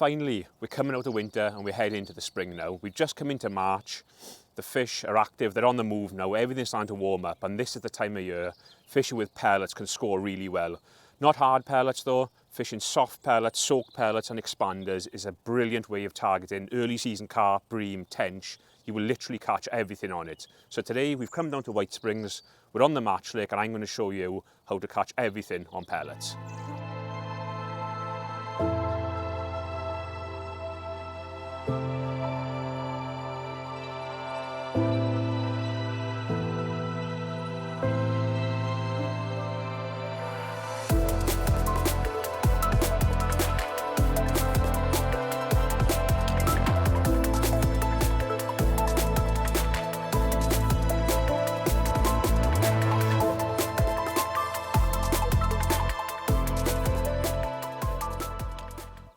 finally, we're coming out of winter and we're heading into the spring now. We've just come into March. The fish are active, they're on the move now, everything's starting to warm up, and this is the time of year fishing with pellets can score really well. Not hard pellets though, fishing soft pellets, soaked pellets and expanders is a brilliant way of targeting early season carp, bream, tench. You will literally catch everything on it. So today we've come down to White Springs, we're on the Match Lake, and I'm going to show you how to catch everything on pellets.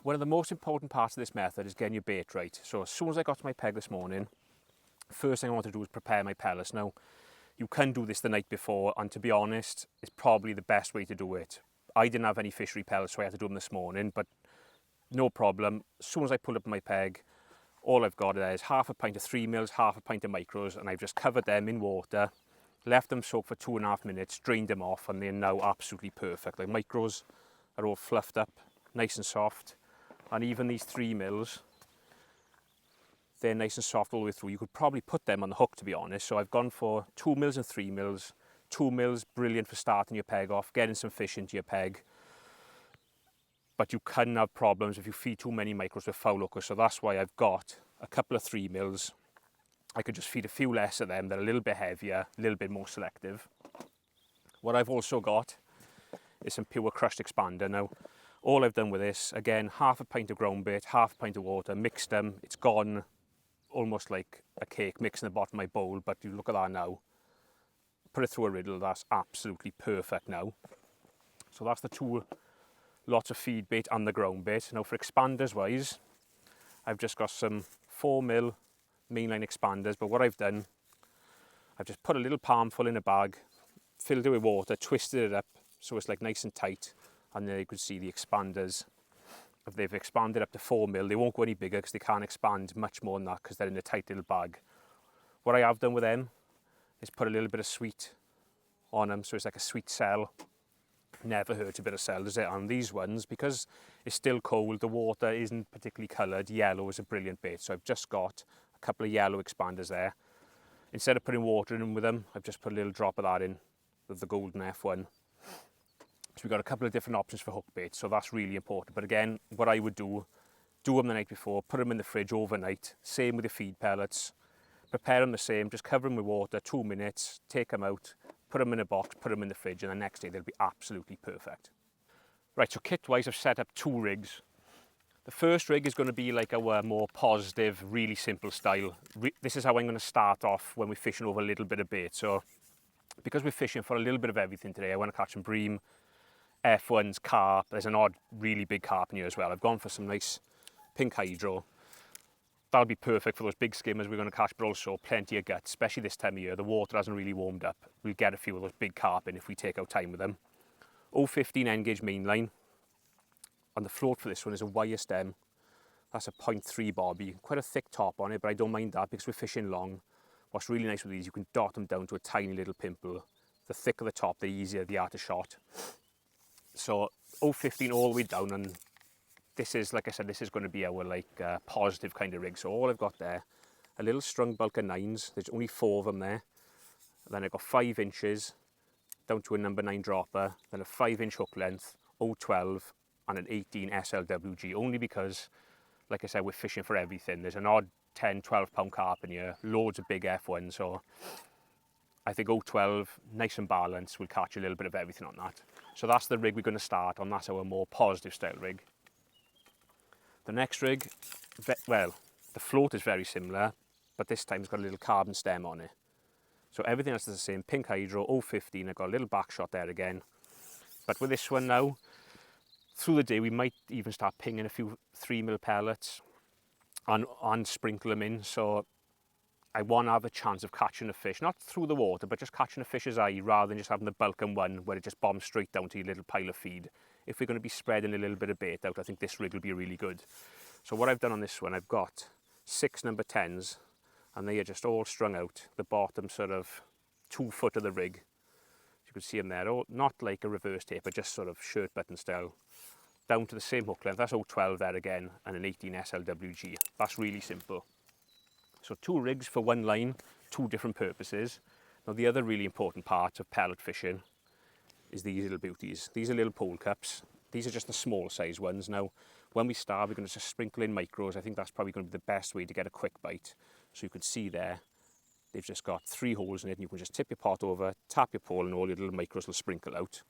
One of the most important parts of this method is getting your bait right. So as soon as I got to my peg this morning, first thing I want to do is prepare my pellets. Now, you can do this the night before, and to be honest, it's probably the best way to do it. I didn't have any fishery pellets, so I had to do them this morning, but no problem. As soon as I pull up my peg, all I've got there is half a pint of 3 mils, half a pint of micros, and I've just covered them in water, left them soak for 2.5 minutes, drained them off, and they're now absolutely perfect. The micros are all fluffed up, nice and soft. And even these 3 mils, they're nice and soft all the way through. You could probably put them on the hook, to be honest. So I've gone for 2 mils and 3 mils. 2 mils, brilliant for starting your peg off, getting some fish into your peg. But you can have problems if you feed too many micros with foul hookers. So that's why I've got a couple of 3 mils. I could just feed a few less of them. They're a little bit heavier, a little bit more selective. What I've also got is some pure crushed expander. Now, all I've done with this, again, half a pint of ground bait, half a pint of water, mixed them. It's gone almost like a cake mixed in the bottom of my bowl, but you look at that now. Put it through a riddle, that's absolutely perfect now. So that's the 2 lots of feed bait and the ground bait. Now for expanders wise, I've just got some 4 mil mainline expanders, but what I've done, I've just put a little palmful in a bag, filled it with water, twisted it up so it's like nice and tight. And there you could see the expanders. If they've expanded up to 4 mil, they won't go any bigger because they can't expand much more than that because they're in a tight little bag. What I have done with them is put a little bit of sweet on them, so it's like a sweet cell. Never hurts a bit of cell, does it? And these ones, because it's still cold, the water isn't particularly coloured, yellow is a brilliant bait. So I've just got a couple of yellow expanders there. Instead of putting water in with them, I've just put a little drop of that in with the golden F1. So we've got a couple of different options for hook bait, so that's really important. But again, what I would do them the night before, put them in the fridge overnight. Same with the feed pellets. Prepare them the same, just cover them with water, 2 minutes, take them out, put them in a box, put them in the fridge, and the next day they'll be absolutely perfect. Right, so kit-wise I've set up 2 rigs. The first rig is going to be like our more positive, really simple style. This is how I'm going to start off when we're fishing over a little bit of bait. So because we're fishing for a little bit of everything today, I want to catch some bream, F1s, carp. There's an odd, really big carp in here as well. I've gone for some nice pink hydro. That'll be perfect for those big skimmers we're going to catch, but also plenty of guts, especially this time of year. The water hasn't really warmed up. We'll get a few of those big carp in if we take our time with them. 0.15 N-gauge mainline. And the float for this one is a wire stem. That's a 0.3 bobby. Quite a thick top on it, but I don't mind that because we're fishing long. What's really nice with these, you can dot them down to a tiny little pimple. The thicker the top, the easier the art of shot. So 0.15 all the way down, and this is, like I said, this is going to be our positive kind of rig. So all I've got there, a little strung bulk of 9s. There's only 4 of them there. Then I've got 5 inches down to a number 9 dropper, then a 5-inch hook length, 0.12 and an 18 SLWG, only because, like I said, we're fishing for everything. There's an odd 10, 12 pound carp in here, loads of big F1, so I think 0.12, nice and balanced, we'll catch a little bit of everything on that. So that's the rig we're going to start on. That's our more positive style rig. The next rig, well, the float is very similar, but this time it's got a little carbon stem on it. So everything else is the same. Pink hydro, 0.15, I've got a little back shot there again. But with this one now, through the day we might even start pinging a few 3 mil pellets and sprinkle them in. So I want to have a chance of catching a fish, not through the water, but just catching a fish's eye rather than just having the bulk in one where it just bombs straight down to your little pile of feed. If we're going to be spreading a little bit of bait out, I think this rig will be really good. So what I've done on this one, I've got 6 number 10s, and they are just all strung out the bottom sort of 2 foot of the rig. You can see them there, all, not like a reverse tape, but just sort of shirt button style, down to the same hook length. That's 012 there again, and an 18 SLWG. That's really simple. So 2 rigs for 1 line, 2 different purposes. Now the other really important part of pellet fishing is these little beauties. These are little pole cups. These are just the small size ones. Now, when we start, we're going to just sprinkle in micros. I think that's probably going to be the best way to get a quick bite. So you can see there, they've just got 3 holes in it, and you can just tip your pot over, tap your pole, and all your little micros will sprinkle out.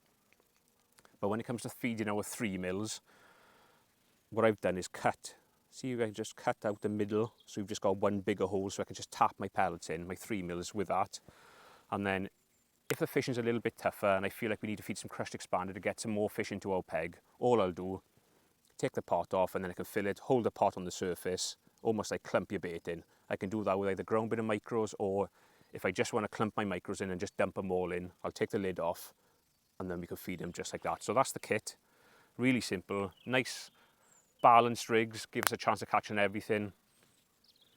But when it comes to feeding our 3 mils, what I've done is cut. See, I just cut out the middle, so you've just got 1 bigger hole, so I can just tap my pellets in, my 3 mils with that. And then if the fishing's a little bit tougher and I feel like we need to feed some crushed expander to get some more fish into our peg, all I'll do, take the pot off, and then I can fill it, hold the pot on the surface, almost like clump your bait in. I can do that with either ground bit of micros, or if I just want to clump my micros in and just dump them all in, I'll take the lid off, and then we can feed them just like that. So that's the kit. Really simple, nice balanced rigs, give us a chance of catching everything.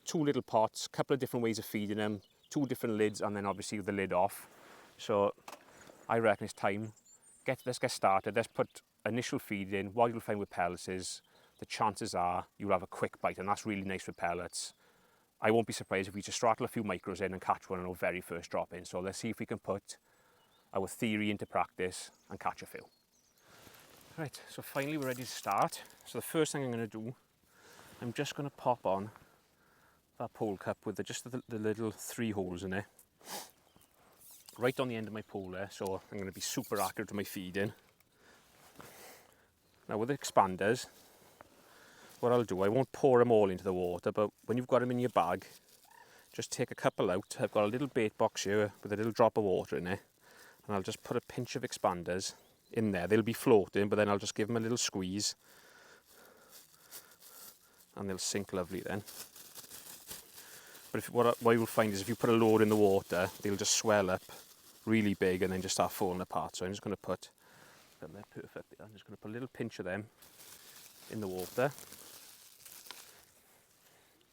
2 little pots, couple of different ways of feeding them, 2 different lids, and then obviously the lid off. So I reckon it's time. Let's get started. Let's put initial feed in. What you'll find with pellets is the chances are you'll have a quick bite, and that's really nice with pellets. I won't be surprised if we just straddle a few micros in and catch one on our very first drop in. So let's see if we can put our theory into practice and catch a few. Right, so finally we're ready to start. So the first thing I'm going to do, I'm just going to pop on that pole cup with just the little 3 holes in it, right on the end of my pole there, so I'm going to be super accurate with my feeding. Now with the expanders, what I'll do, I won't pour them all into the water, but when you've got them in your bag, just take a couple out. I've got a little bait box here with a little drop of water in it, and I'll just put a pinch of expanders in there. They'll be floating, but then I'll just give them a little squeeze, and they'll sink lovely then. But what you'll find is if you put a load in the water, they'll just swell up really big and then just start falling apart. So I'm just going to put them there perfectly. I'm just going to put a little pinch of them in the water.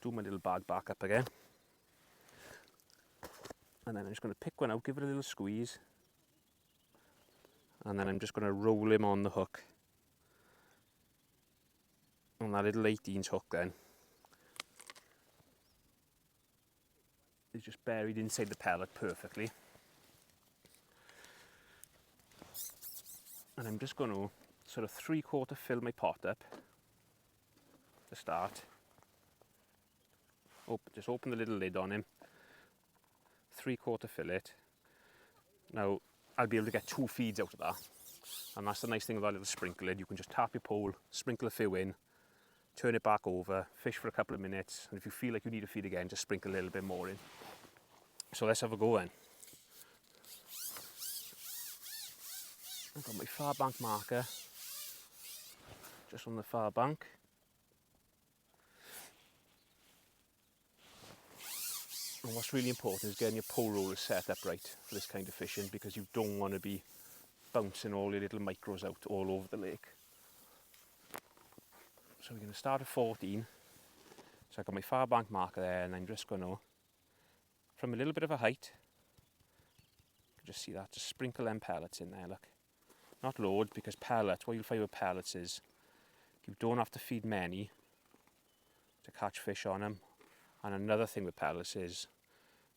Do my little bag back up again. And then I'm just going to pick one out, give it a little squeeze. And then I'm just going to roll him on the hook. On that little 18's hook then. It's just buried inside the pellet perfectly. And I'm just going to sort of 3/4 fill my pot up to start. Just open the little lid on him. 3/4 fill it. Now I'll be able to get 2 feeds out of that. And that's the nice thing about a little sprinkle lid. You can just tap your pole, sprinkle a few in, turn it back over, fish for a couple of minutes, and if you feel like you need a feed again, just sprinkle a little bit more in. So let's have a go then. I've got my far bank marker just on the far bank. And what's really important is getting your pole rollers set up right for this kind of fishing, because you don't want to be bouncing all your little micros out all over the lake. So we're going to start at 14. So I've got my far bank marker there, and I'm just going to, from a little bit of a height, you can just see that, just sprinkle them pellets in there, look. Not loads, because pellets, what you'll find with pellets is you don't have to feed many to catch fish on them. And another thing with pellets is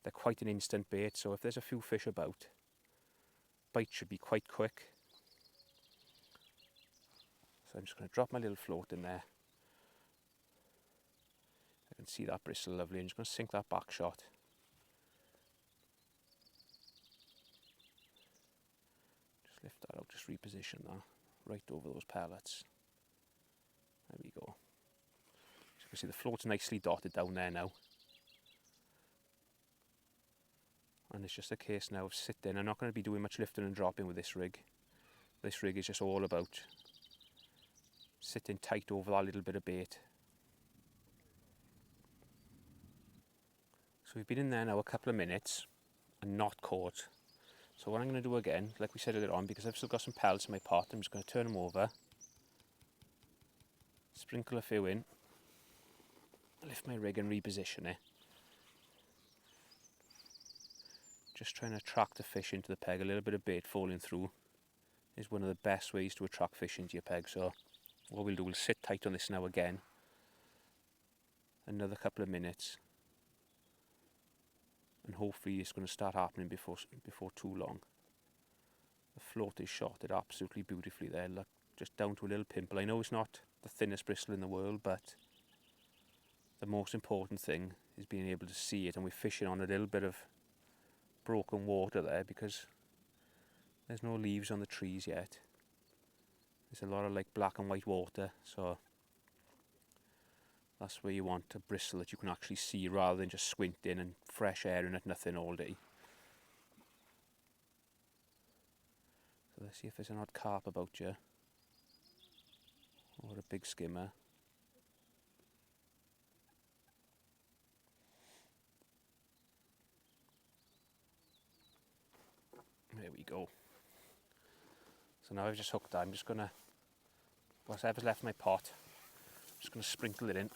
they're quite an instant bait, so if there's a few fish about, bite should be quite quick. So I'm just going to drop my little float in there. I can see that bristle lovely. I'm just going to sink that back shot. Just lift that out, just reposition that right over those pellets. There we go. So you can see the float's nicely dotted down there now. And it's just a case now of sitting. I'm not going to be doing much lifting and dropping with this rig. This rig is just all about sitting tight over that little bit of bait. So we've been in there now a couple of minutes and not caught. So what I'm going to do again, like we said earlier on, because I've still got some pellets in my pot, I'm just going to turn them over, sprinkle a few in, lift my rig and reposition it. Just trying to attract the fish into the peg. A little bit of bait falling through is one of the best ways to attract fish into your peg. So what we'll do, we'll sit tight on this now again. Another couple of minutes. And hopefully it's going to start happening before too long. The float is shotted absolutely beautifully there. Look, just down to a little pimple. I know it's not the thinnest bristle in the world, but the most important thing is being able to see it. And we're fishing on a little bit of broken water there because there's no leaves on the trees yet. There's a lot of like black and white water, so that's where you want a bristle that you can actually see rather than just squinting and fresh airing at nothing all day. So let's see if there's an odd carp about you, or a big skimmer. There we go. So now I've just hooked that. I'm just going to, whatever's left in my pot, I'm just going to sprinkle it in.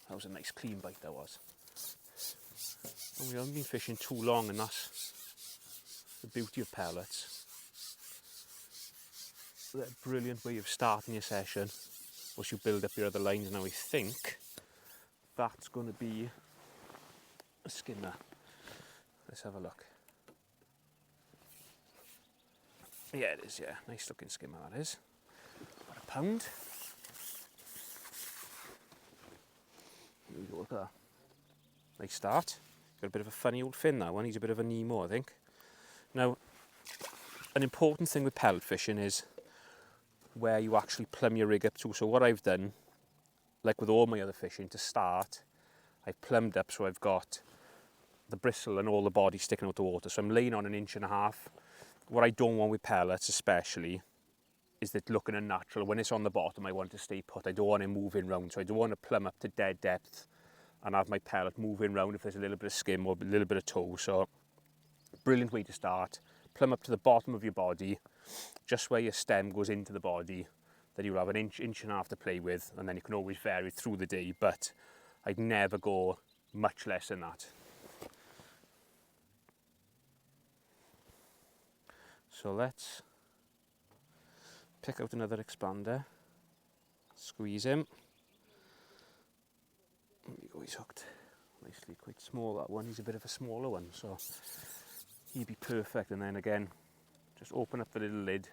That was a nice clean bite that was. And we haven't been fishing too long, and that's the beauty of pellets. They're a brilliant way of starting your session once you build up your other lines. Now I think that's going to be a skimmer. Let's have a look. Yeah, it is, yeah. Nice looking skimmer, that is. About a pound. There we go, look at that. Nice start. Got a bit of a funny old fin, that one. He's a bit of a Nemo, I think. Now, an important thing with pellet fishing is where you actually plumb your rig up to. So what I've done, like with all my other fishing, to start, I've plumbed up so I've got the bristle and all the body sticking out the water. So I'm laying on 1.5 inches. What I don't want with pellets especially is that looking unnatural. When it's on the bottom, I want it to stay put. I don't want it moving round. So I don't want to plumb up to dead depth and have my pellet moving round if there's a little bit of skim or a little bit of tow. So brilliant way to start. Plumb up to the bottom of your body, just where your stem goes into the body. Then you'll have 1.5 inches to play with, and then you can always vary through the day, but I'd never go much less than that. So let's pick out another expander, squeeze him. There we go, he's hooked. Nicely, quite small that one. He's a bit of a smaller one, so he'd be perfect. And then again, just open up the little lid.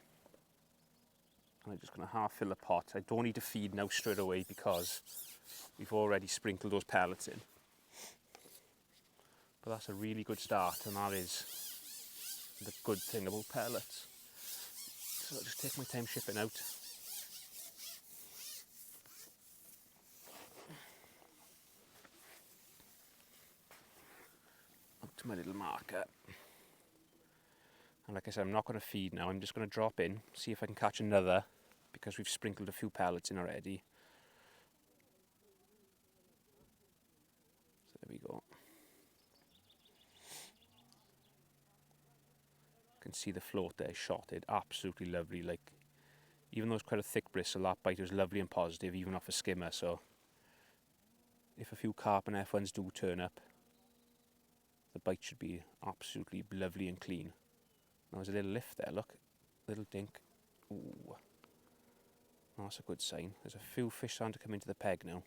And I'm just going to half fill the pot. I don't need to feed now straight away because we've already sprinkled those pellets in. But that's a really good start, and that is the good thing about pellets. So I'll just take my time shipping out. Up to my little marker. And like I said, I'm not going to feed now. I'm just going to drop in, see if I can catch another, because we've sprinkled a few pellets in already. So there we go. You can see the float there shotted, absolutely lovely. Like, even though it's quite a thick bristle, that bite was lovely and positive, even off a skimmer. So if a few carp and F1s do turn up, the bite should be absolutely lovely and clean. Now there's a little lift there, look, little dink. Ooh, that's a good sign. There's a few fish starting to come into the peg now.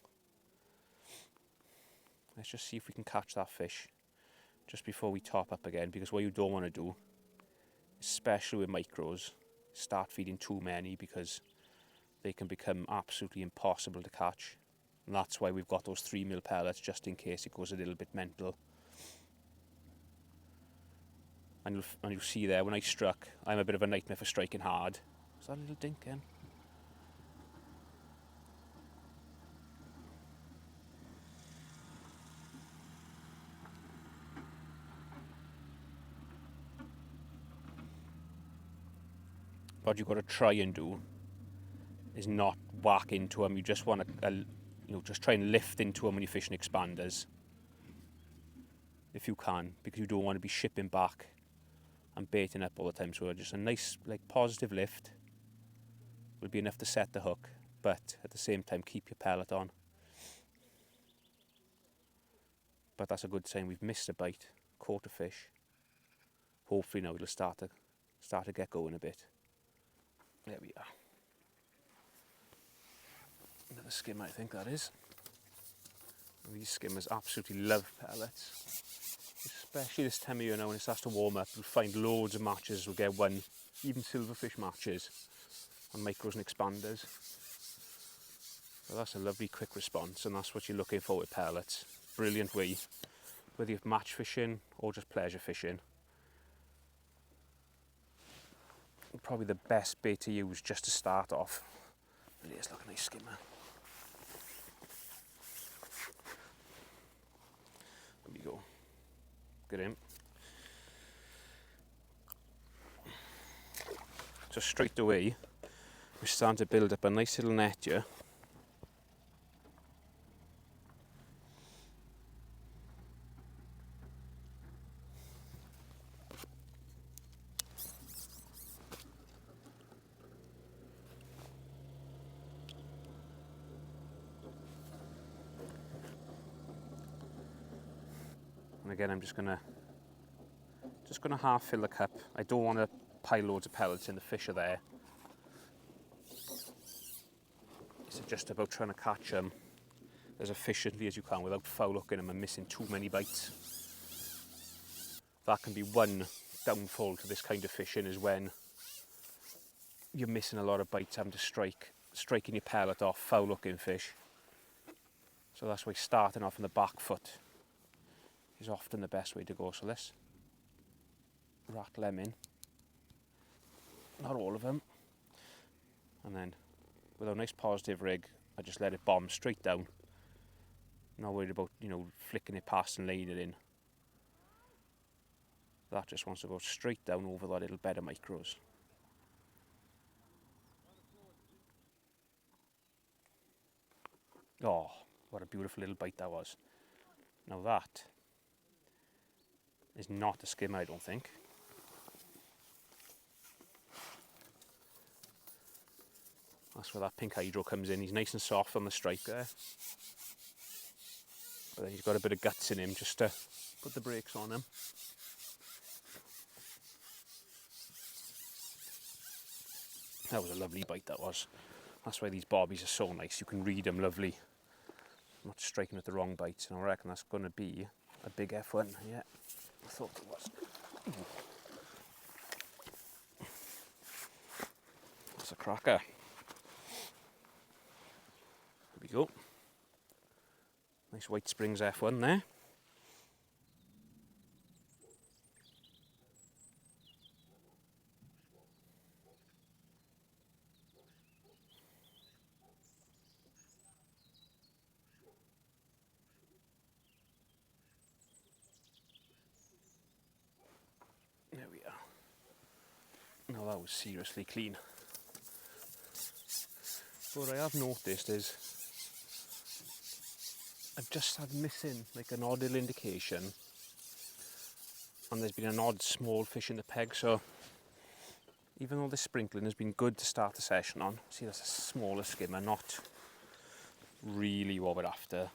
Let's just see if we can catch that fish just before we top up again, because what you don't want to do, especially with micros, start feeding too many, because they can become absolutely impossible to catch. And that's why we've got those 3mm pellets, just in case it goes a little bit mental. And you'll see there, when I struck, I'm a bit of a nightmare for striking hard. Is that a little dink in? What you've got to try and do is not whack into them. You just want to, just try and lift into them when you're fishing expanders, if you can, because you don't want to be shipping back and baiting up all the time. So just a nice, positive lift will be enough to set the hook, but at the same time keep your pellet on. But that's a good sign. We've missed a bite, caught a fish. Hopefully now it'll start to get going a bit. There we are. Another skimmer, I think that is. These skimmers absolutely love pellets, especially this time of year now when it starts to warm up. You'll find loads of matches. We'll get one, even silverfish matches on micros and expanders. So that's a lovely quick response, and that's what you're looking for with pellets. Brilliant way, whether you're match fishing or just pleasure fishing. Probably the best bait to use just to start off. But here's like a nice skimmer. There we go. Get him. So straight away, we're starting to build up a nice little net here. And again, I'm just gonna half fill the cup. I don't want to pile loads of pellets in. The fish are there. It's just about trying to catch them as efficiently as you can without foul hooking them and missing too many bites. That can be one downfall to this kind of fishing, is when you're missing a lot of bites, having to striking your pellet off, foul hooking fish. So that's why starting off on the back foot is often the best way to go. So let's rattle them in. Not all of them. And then with a nice positive rig, I just let it bomb straight down. Not worried about, flicking it past and laying it in. That just wants to go straight down over that little bed of micros. Oh, what a beautiful little bite that was. Now that is not a skimmer, I don't think. That's where that pink hydro comes in. He's nice and soft on the strike there. But then he's got a bit of guts in him just to put the brakes on him. That was a lovely bite, that was. That's why these bobbies are so nice. You can read them lovely. I'm not striking at the wrong bites, and I reckon that's going to be a big F1. Yeah, I thought it was. That's a cracker. There we go. Nice White Springs F1 there. There we are. Now that was seriously clean. What I have noticed is I've just had missing like an odd little indication, and there's been an odd small fish in the peg, so even though the sprinkling has been good to start the session on, see that's a smaller skimmer, not really what we're after,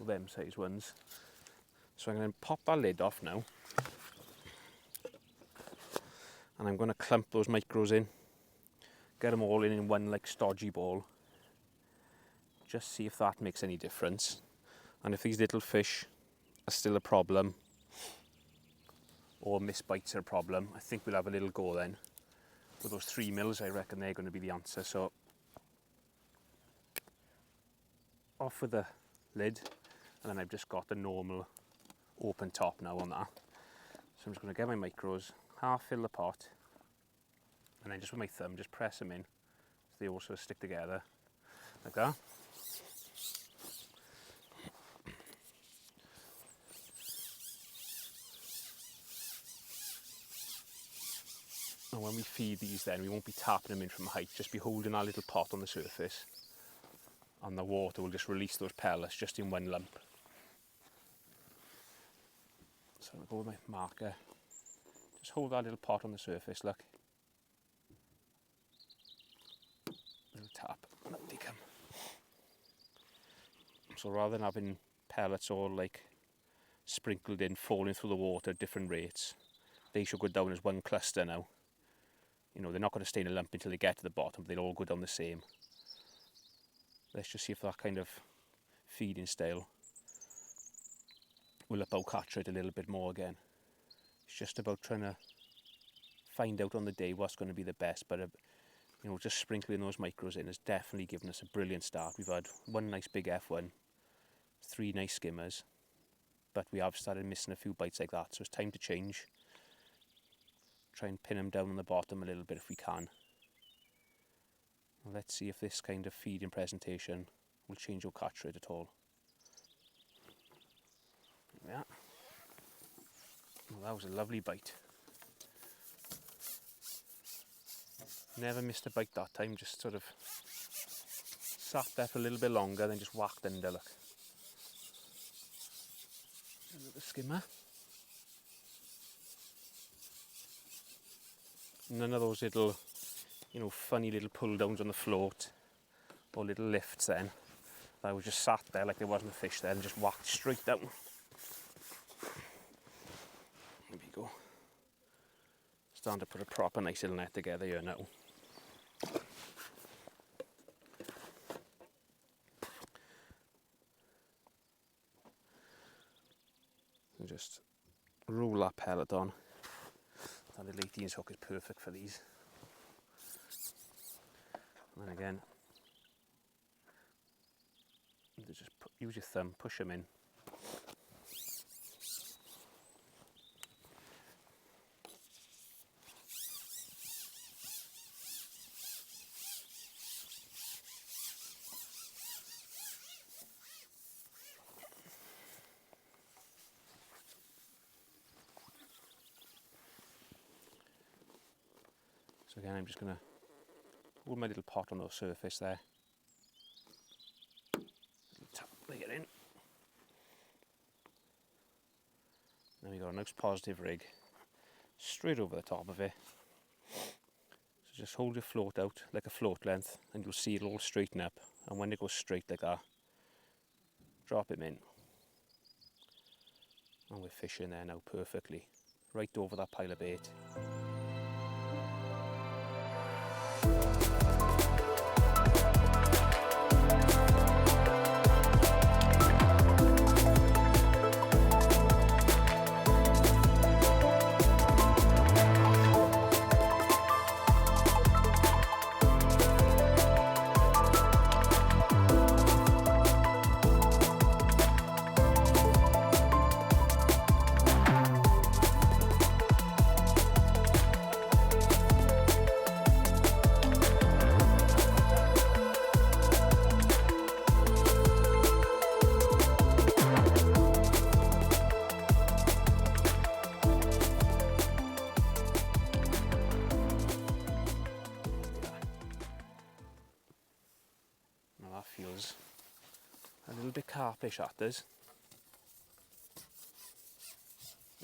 them size ones. So I'm going to pop that lid off now, and I'm going to clump those micros in, get them all in one like stodgy ball, just see if that makes any difference. And if these little fish are still a problem, or misbites are a problem, I think we'll have a little go then. With those 3 mils, I reckon they're going to be the answer. So off with the lid, and then I've just got the normal open top now on that. So I'm just going to get my micros, half fill the pot, and then just with my thumb, just press them in so they also stick together like that. And when we feed these then, we won't be tapping them in from height, just be holding our little pot on the surface, and the water will just release those pellets just in one lump. So I'll go with my marker, just hold that little pot on the surface, look. Little tap, and up they come. So rather than having pellets all like sprinkled in, falling through the water at different rates. They should go down as one cluster now. You know, they're not going to stay in a lump until they get to the bottom, but they'll all go down the same. Let's just see if that kind of feeding style will up our catch rate a little bit more again. It's just about trying to find out on the day what's going to be the best, but you know, just sprinkling those micros in has definitely given us a brilliant start. We've had one nice big F1, 3 nice skimmers, but we have started missing a few bites like that, so it's time to change. Try and pin them down on the bottom a little bit if we can. Let's see if this kind of feeding presentation will change your catch rate at all. Yeah. Well, that was a lovely bite. Never missed a bite that time, just sort of sat there for a little bit longer, then just whacked under, look. A little skimmer. None of those little, you know, funny little pull downs on the float or little lifts then. I was just sat there like there wasn't a fish there and just whacked straight down. Here we go. Starting to put a proper nice little net together here now. And just roll that pellet on. That little 18-inch hook is perfect for these. And then again, just use your thumb, push them in. So again, I'm just going to hold my little pot on the surface there. Tap it in. Then we got a nice positive rig straight over the top of it. So just hold your float out like a float length and you'll see it all straighten up. And when it goes straight like that, drop him in. And we're fishing there now perfectly, right over that pile of bait. Feels a little bit carpish at us.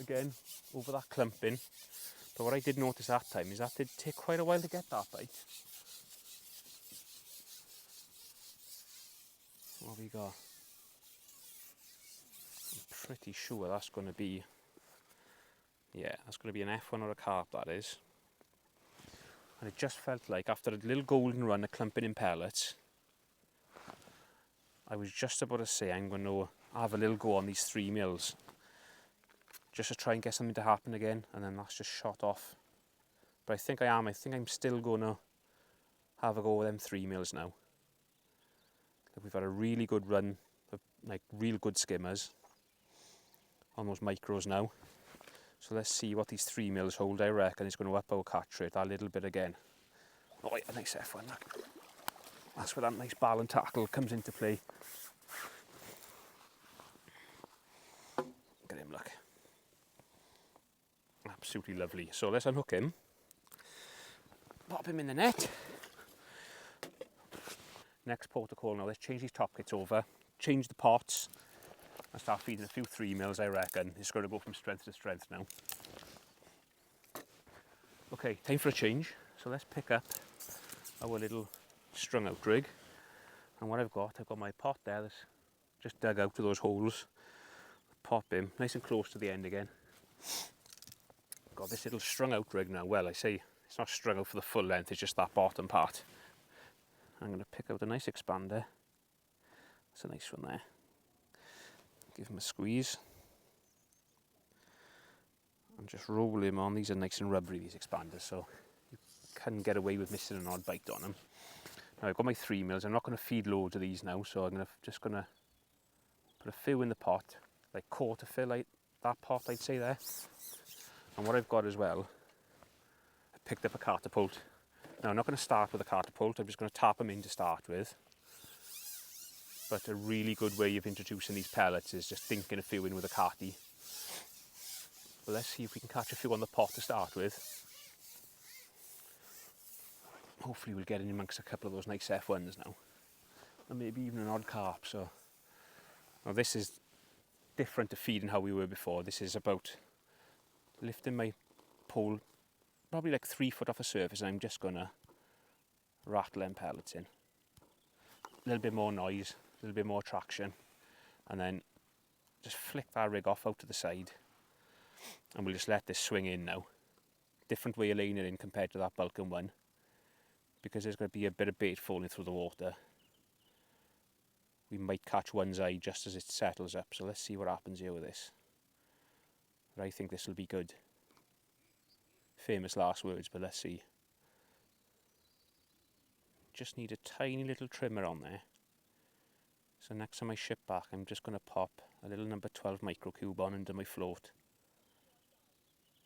Again, over that clumping. But what I did notice that time is that did take quite a while to get that bite. What have we got? I'm pretty sure that's going to be, yeah, that's going to be an F1 or a carp, that is. And it just felt like after a little golden run of clumping in pellets, I was just about to say I'm going to have a little go on these 3 mils just to try and get something to happen again, and then that's just shot off. But I think I'm still going to have a go with them 3 mils now. We've had a really good run of like real good skimmers on those micros now. So let's see what these 3 mils hold. I reckon it's going to up our catch rate a little bit again. Oh yeah, a nice F1, look. That's where that nice ball and tackle comes into play. Look at him, look. Absolutely lovely. So let's unhook him. Pop him in the net. Next protocol now, let's change these top kits over. Change the pots. And start feeding a few 3 mils, I reckon. It's going to go from strength to strength now. Okay, time for a change. So let's pick up our little strung out rig, and what I've got my pot there that's just dug out of those holes. pop him nice and close to the end again. Got this little strung out rig now. Well, I say it's not strung out for the full length, it's just that bottom part. I'm going to pick out a nice expander. That's a nice one there. Give him a squeeze. And just roll him on. These are nice and rubbery, these expanders, so you can get away with missing an odd bite on them. Now I've got my 3 mils. I'm not going to feed loads of these now, so I'm just going to put a few in the pot, like quarter fill like that pot, I'd say there. And what I've got as well, I picked up a catapult. Now I'm not going to start with a catapult, I'm just going to tap them in to start with. But a really good way of introducing these pellets is just dinking a few in with a catty. But let's see if we can catch a few on the pot to start with. Hopefully we'll get in amongst a couple of those nice F1s now. And maybe even an odd carp. So now this is different to feeding how we were before. This is about lifting my pole probably like 3 foot off the surface, and I'm just going to rattle them pellets in. A little bit more noise, a little bit more traction, and then just flick that rig off out to the side, and we'll just let this swing in now. Different way of laying it in compared to that Balkan one, because there's going to be a bit of bait falling through the water. We might catch one's eye just as it settles up, so let's see what happens here with this. But I think this will be good. Famous last words, but let's see. Just need a tiny little trimmer on there. So next time I ship back, I'm just going to pop a little number 12 microcube on under my float.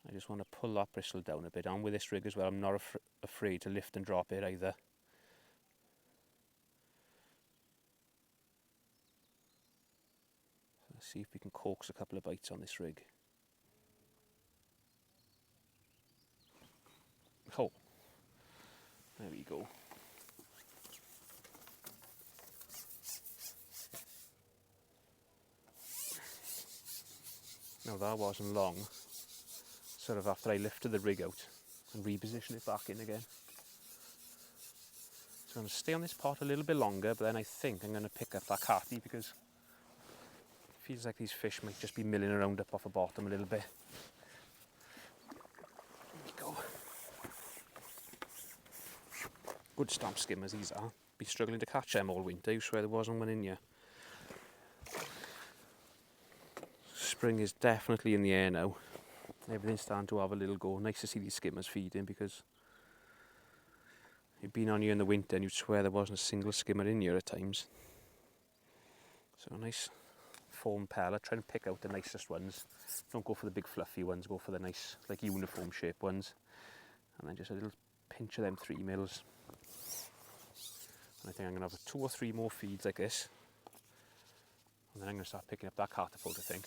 I just want to pull that bristle down a bit. And with this rig as well, I'm not afraid to lift and drop it either. So let's see if we can coax a couple of bites on this rig. Oh, there we go. Now that wasn't long, sort of after I lifted the rig out and repositioned it back in again. So I'm going to stay on this pot a little bit longer, but then I think I'm going to pick up that catty because it feels like these fish might just be milling around up off the bottom a little bit. There we go. Good stamp skimmers these are. Be struggling to catch them all winter. I swear there wasn't one in here. Spring is definitely in the air now. Everything's starting to have a little go. Nice to see these skimmers feeding, because you've been on here in the winter and you'd swear there wasn't a single skimmer in here at times. So a nice foam pellet. Try and pick out the nicest ones. Don't go for the big fluffy ones, go for the nice like uniform shape ones. And then just a little pinch of them 3 mils. And I think I'm going to have 2 or 3 more feeds like this. And then I'm going to start picking up that catapult, I think.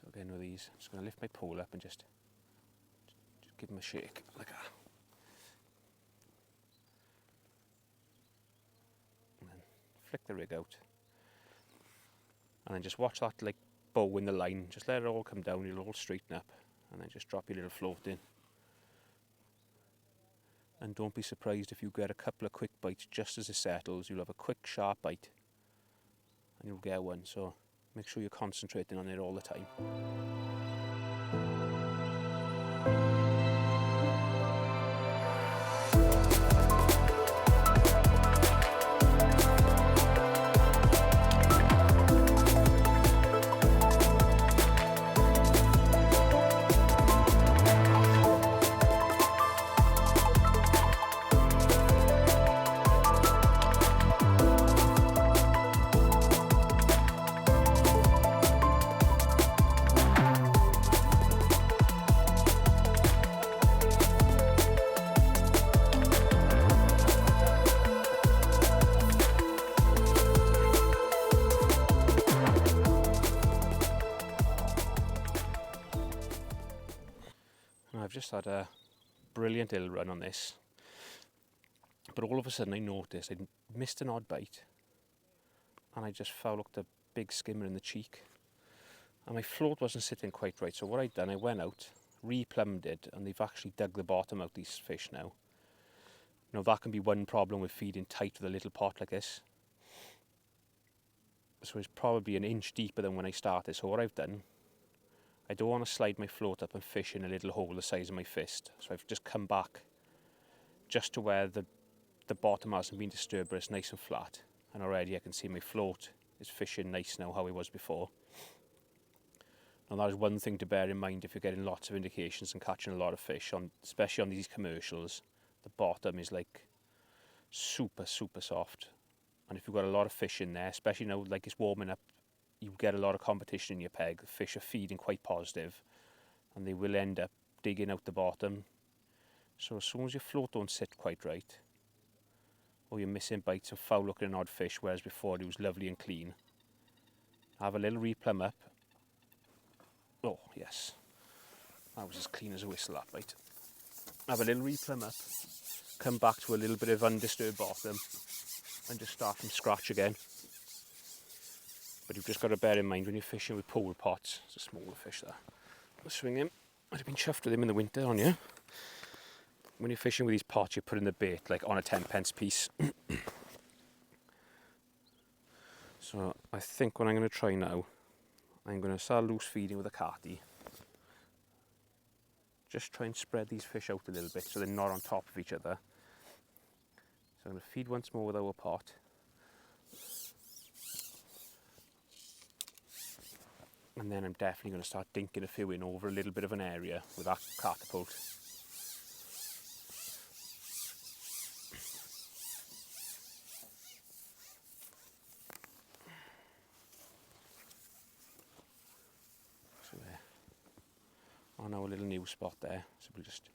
So again with these, I'm just going to lift my pole up and just give them a shake like that. Flick the rig out, and then just watch that like bow in the line. Just let it all come down, it'll all straighten up, and then just drop your little float in. And don't be surprised if you get a couple of quick bites just as it settles. You'll have a quick sharp bite and you'll get one, so make sure you're concentrating on it all the time. I've just had a brilliant ill run on this, but all of a sudden I noticed I'd missed an odd bite and I just fouled a big skimmer in the cheek. And my float wasn't sitting quite right, so what I'd done, I went out, replumbed it, and they've actually dug the bottom out, these fish now. You know, that can be one problem with feeding tight with a little pot like this. So it's probably an inch deeper than when I started. So what I've done, I don't want to slide my float up and fish in a little hole the size of my fist. So I've just come back just to where the bottom hasn't been disturbed, but it's nice and flat. And already I can see my float is fishing nice now, how it was before. And that is one thing to bear in mind if you're getting lots of indications and catching a lot of fish, especially on these commercials. The bottom is like super, super soft. And if you've got a lot of fish in there, especially now like it's warming up, you get a lot of competition in your peg. The fish are feeding quite positive and they will end up digging out the bottom. So as soon as your float don't sit quite right, or you're missing bites of foul looking odd fish, whereas before it was lovely and clean, have a little replumb up. Oh, yes. That was as clean as a whistle, that bite. Have a little replumb up, come back to a little bit of undisturbed bottom, and just start from scratch again. But you've just got to bear in mind when you're fishing with pool pots, it's a smaller fish there. I'll swing him. I'd have been chuffed with him in the winter, on you. When you're fishing with these pots, you're putting the bait like on a 10p piece. So I think what I'm going to try now, I'm going to start loose feeding with a carty. Just try and spread these fish out a little bit so they're not on top of each other. So I'm going to feed once more with our pot. And then I'm definitely going to start dinking a few in over a little bit of an area with that catapult. So there. On our little new spot there. So we'll just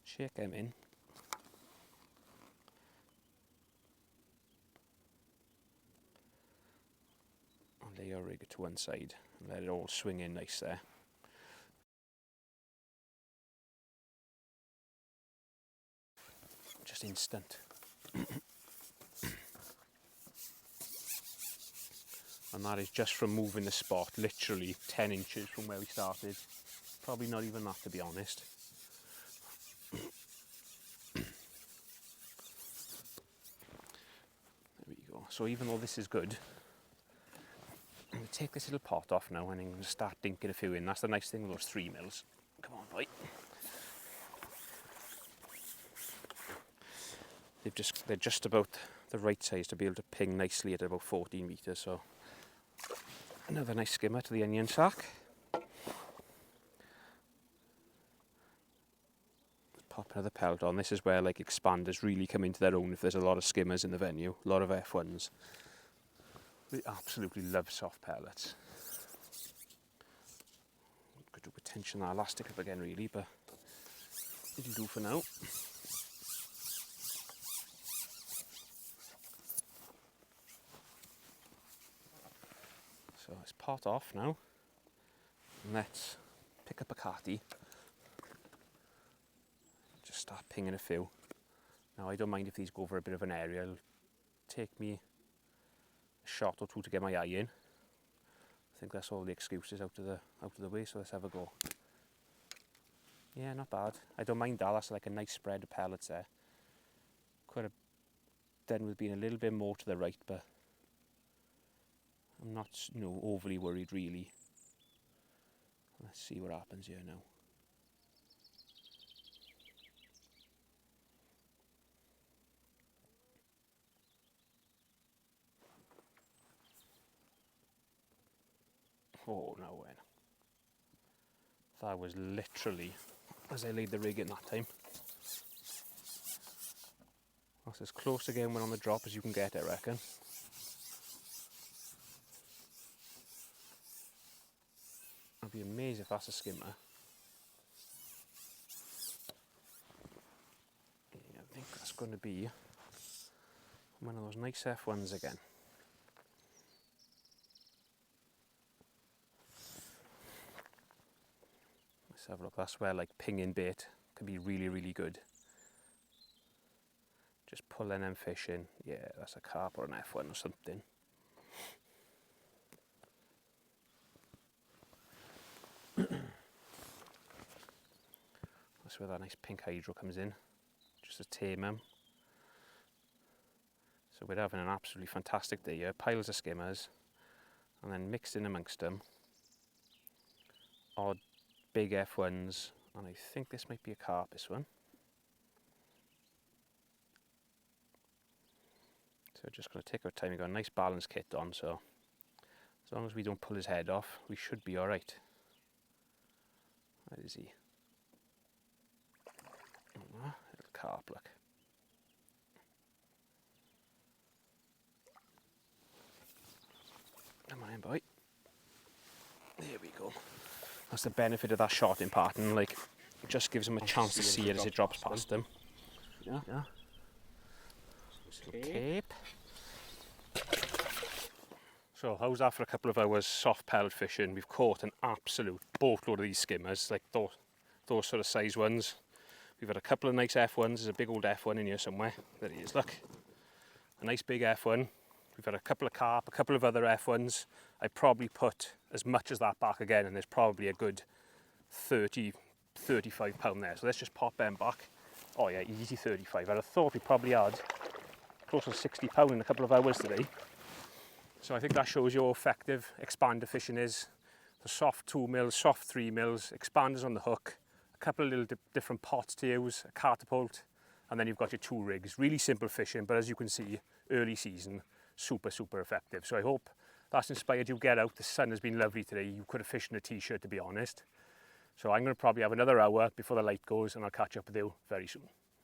shake them in. And lay your rig to one side and let it all swing in nice there. Just instant. And that is just from moving the spot, literally 10 inches from where we started. Probably not even that, to be honest. There we go. So even though this is good, I'm going to take this little pot off now and I'm going to start dinking a few in. That's the nice thing with those 3mm. Come on, boy. They're just about the right size to be able to ping nicely at about 14 metres. So another nice skimmer to the onion sack. Pop another pellet on. This is where like expanders really come into their own if there's a lot of skimmers in the venue, a lot of F1s. We absolutely love soft pellets. Could do with tension that elastic up again really, but it'll do for now. So let's pot off now. And let's pick up a carty. Just start pinging a few. Now I don't mind if these go over a bit of an area. It'll take me a shot or two to get my eye in. I think that's all the excuses out of the way, so let's have a go. Yeah, not bad. I don't mind that. That's like a nice spread of pellets there. Could have done with being a little bit more to the right, but I'm not, overly worried really. Let's see what happens here now. Oh, no way. That was literally as I laid the rig in that time. That's as close again when on the drop as you can get, I reckon. I'd be amazed if that's a skimmer. Yeah, I think that's going to be one of those nice F1s again. Let's have a look. That's where like pinging bait can be really, really good. Just pulling them fish in. Yeah, that's a carp or an F1 or something. where that nice pink hydro comes in, just to tame them. So we're having an absolutely fantastic day here. Piles of skimmers, and then mixed in amongst them, odd big F1s, and I think this might be a carp, this one. So we're just going to take our time. We've got a nice balance kit on, so as long as we don't pull his head off, we should be alright. Where is he? Oh, little carp, look. Come on in, boy. There we go. That's the benefit of that shotting pattern, like, it just gives him a chance to see it as it drops past him. Yeah. Cape. So how's that for a couple of hours soft pellet fishing? We've caught an absolute boatload of these skimmers, like those sort of size ones. We've had a couple of nice F1s. There's a big old F1 in here somewhere. There he is, look. A nice big F1. We've had a couple of carp, a couple of other F1s. I probably put as much as that back again, and there's probably a good 30, 35 pound there. So let's just pop them back. Oh yeah, easy 35. I'd have thought we probably had close to 60 pound in a couple of hours today. So I think that shows you how effective expander fishing is. The soft 2 mils, soft 3 mils, expanders on the hook, a couple of little different pots to use, a catapult, and then you've got your 2 rigs. Really simple fishing, but as you can see, early season, super, super effective. So I hope that's inspired you to get out. The sun has been lovely today. You could have fished in a t-shirt, to be honest. So I'm going to probably have another hour before the light goes, and I'll catch up with you very soon.